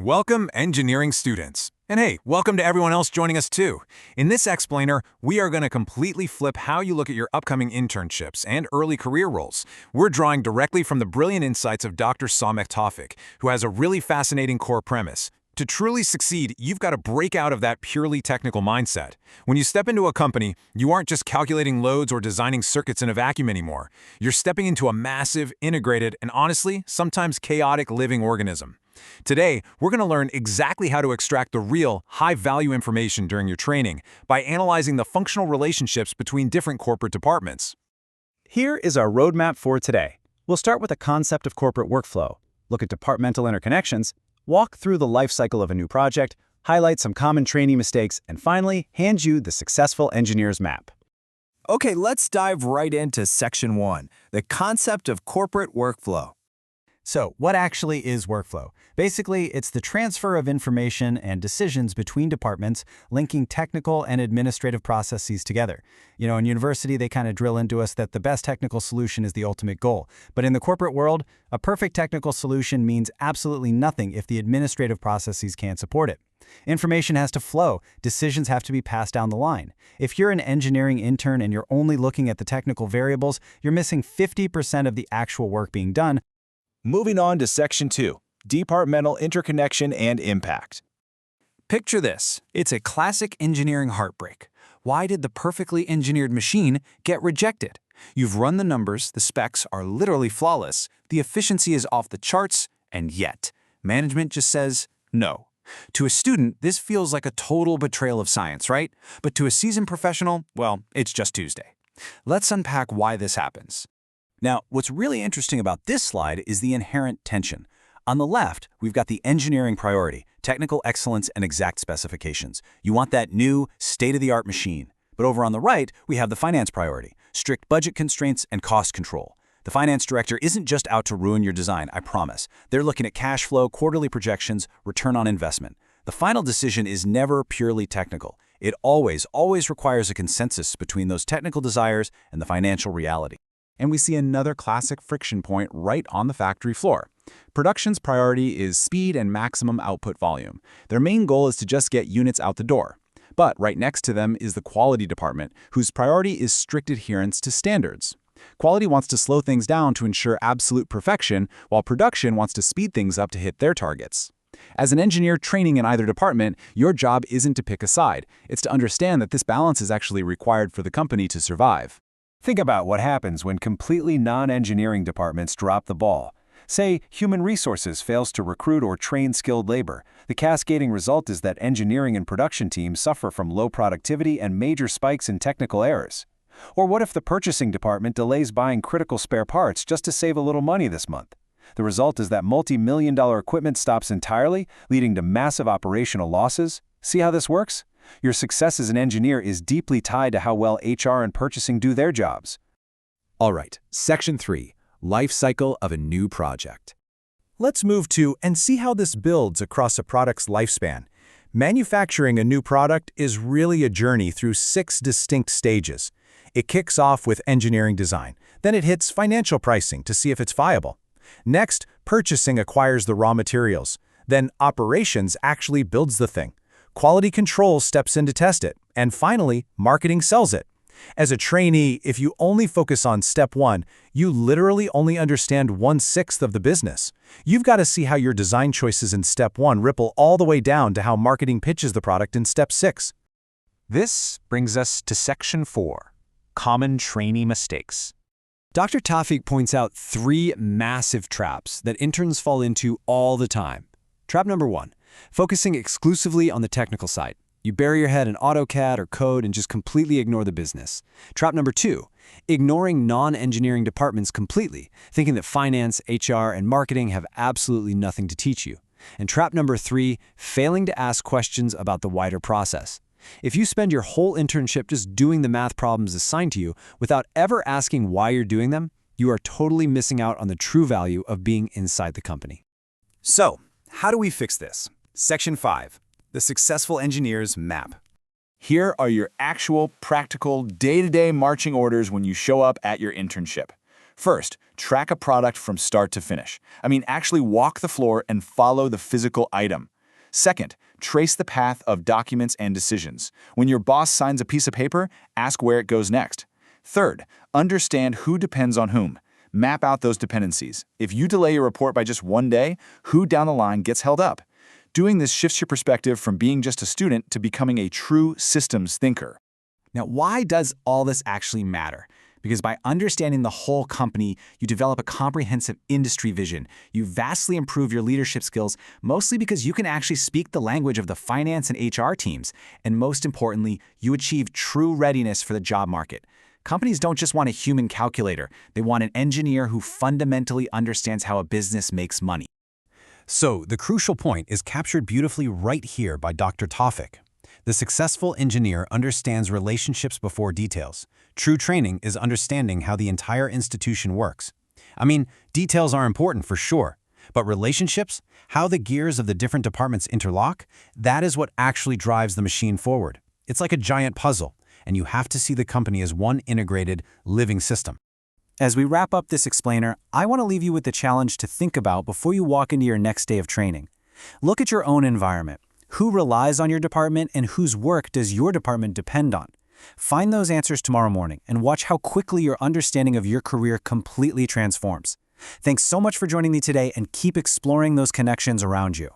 Welcome, engineering students. And hey, welcome to everyone else joining us too. In this explainer, we are going to completely flip how you look at your upcoming internships and early career roles. We're drawing directly from the brilliant insights of Dr. Sameh Tawfik, who has a really fascinating core premise. To truly succeed, you've got to break out of that purely technical mindset. When you step into a company, you aren't just calculating loads or designing circuits in a vacuum anymore. You're stepping into a massive, integrated, and honestly, sometimes chaotic living organism. Today, we're going to learn exactly how to extract the real, high-value information during your training by analyzing the functional relationships between different corporate departments. Here is our roadmap for today. We'll start with the concept of corporate workflow, look at departmental interconnections, walk through the life cycle of a new project, highlight some common training mistakes, and finally, hand you the successful engineer's map. Okay, let's dive right into Section 1, the concept of corporate workflow. So, what actually is workflow? Basically, it's the transfer of information and decisions between departments, linking technical and administrative processes together. In university, they kind of drill into us that the best technical solution is the ultimate goal. But in the corporate world, a perfect technical solution means absolutely nothing if the administrative processes can't support it. Information has to flow, decisions have to be passed down the line. If you're an engineering intern and you're only looking at the technical variables, you're missing 50% of the actual work being done. Moving on to Section 2, departmental interconnection and impact. Picture this. It's a classic engineering heartbreak. Why did the perfectly engineered machine get rejected? You've run the numbers, the specs are literally flawless, the efficiency is off the charts, and yet, management just says no. To a student, this feels like a total betrayal of science, right? But to a seasoned professional, well, it's just Tuesday. Let's unpack why this happens. Now, what's really interesting about this slide is the inherent tension. On the left, we've got the engineering priority, technical excellence and exact specifications. You want that new, state-of-the-art machine. But over on the right, we have the finance priority, strict budget constraints and cost control. The finance director isn't just out to ruin your design, I promise. They're looking at cash flow, quarterly projections, return on investment. The final decision is never purely technical. It always requires a consensus between those technical desires and the financial reality. And we see another classic friction point right on the factory floor. Production's priority is speed and maximum output volume. Their main goal is to just get units out the door. But right next to them is the quality department, whose priority is strict adherence to standards. Quality wants to slow things down to ensure absolute perfection, while production wants to speed things up to hit their targets. As an engineer training in either department, your job isn't to pick a side. It's to understand that this balance is actually required for the company to survive. Think about what happens when completely non-engineering departments drop the ball. Say, human resources fails to recruit or train skilled labor. The cascading result is that engineering and production teams suffer from low productivity and major spikes in technical errors. Or what if the purchasing department delays buying critical spare parts just to save a little money this month? The result is that multi-million-dollar equipment stops entirely, leading to massive operational losses. See how this works? Your success as an engineer is deeply tied to how well HR and purchasing do their jobs. All right, Section 3, Life Cycle of a New Project. Let's move to and see how this builds across a product's lifespan. Manufacturing a new product is really a journey through 6 distinct stages. It kicks off with engineering design. Then it hits financial pricing to see if it's viable. Next, purchasing acquires the raw materials. Then operations actually builds the thing. Quality control steps in to test it, and finally, marketing sells it. As a trainee, if you only focus on step 1, you literally only understand 1/6 of the business. You've got to see how your design choices in step 1 ripple all the way down to how marketing pitches the product in step 6. This brings us to Section 4, Common Trainee Mistakes. Dr. Tawfik points out 3 massive traps that interns fall into all the time. Trap number 1. Focusing exclusively on the technical side. You bury your head in AutoCAD or code and just completely ignore the business. Trap number 2. Ignoring non-engineering departments completely, thinking that finance, HR, and marketing have absolutely nothing to teach you. And trap number 3. Failing to ask questions about the wider process. If you spend your whole internship just doing the math problems assigned to you without ever asking why you're doing them, you are totally missing out on the true value of being inside the company. So, how do we fix this? Section 5, the successful engineer's map. Here are your actual, practical, day-to-day marching orders when you show up at your internship. First, track a product from start to finish. Actually walk the floor and follow the physical item. Second, trace the path of documents and decisions. When your boss signs a piece of paper, ask where it goes next. Third, understand who depends on whom. Map out those dependencies. If you delay your report by just one day, who down the line gets held up? Doing this shifts your perspective from being just a student to becoming a true systems thinker. Now, why does all this actually matter? Because by understanding the whole company, you develop a comprehensive industry vision. You vastly improve your leadership skills, mostly because you can actually speak the language of the finance and HR teams. And most importantly, you achieve true readiness for the job market. Companies don't just want a human calculator. They want an engineer who fundamentally understands how a business makes money. So, the crucial point is captured beautifully right here by Dr. Tawfik. The successful engineer understands relationships before details. True training is understanding how the entire institution works. Details are important for sure, but relationships, how the gears of the different departments interlock, that is what actually drives the machine forward. It's like a giant puzzle, and you have to see the company as one integrated, living system. As we wrap up this explainer, I want to leave you with the challenge to think about before you walk into your next day of training. Look at your own environment. Who relies on your department and whose work does your department depend on? Find those answers tomorrow morning and watch how quickly your understanding of your career completely transforms. Thanks so much for joining me today, and keep exploring those connections around you.